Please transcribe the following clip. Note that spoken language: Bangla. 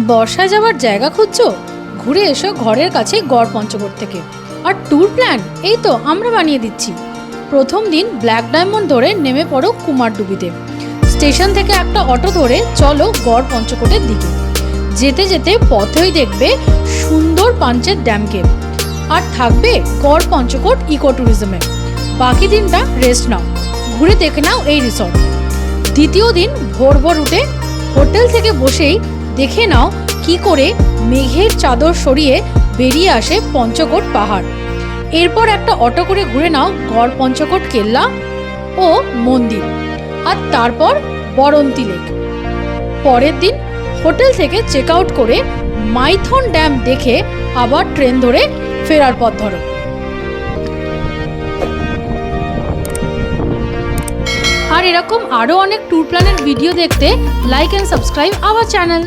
বর্ষায় যাওয়ার জায়গা খুঁজছো? ঘুরে এসো ঘরের কাছে গড় পঞ্চকোট থেকে। আর ট্যুর প্ল্যান এই তো আমরা বানিয়ে দিচ্ছি। প্রথম দিন ব্ল্যাক ডায়মন্ড ধরে নেমে পড়ো কুমারডুবিতে। স্টেশন থেকে একটা অটো ধরে চলো গড় পঞ্চকোটের দিকে। যেতে যেতে পথেই দেখবে সুন্দর পাঞ্চের ড্যাম কেভ, আর থাকবে গড় পঞ্চকোট ইকো ট্যুরিজমে। বাকি দিনটা রেস্ট নাও, ঘুরে দেখে নাও এই রিসর্ট। দ্বিতীয় দিন ভোর ভোর উঠে হোটেল থেকে বসেই দেখে নাও কি করে মেঘের চাদর সরিয়ে বেরিয়ে আসে পঞ্চকোট পাহাড়। এরপর একটা অটো করে ঘুরে নাও গড় পঞ্চকোট কেল্লা ও মন্দির, আর তারপর বরন্তি লেক। পরের দিন হোটেল থেকে চেক আউট করে মাইথন ড্যাম দেখে আবার ট্রেন ধরে ফেরার পথ ধরো। আর এরকম আরও অনেক ট্যুর প্ল্যানের ভিডিও দেখতে like and subscribe our channel.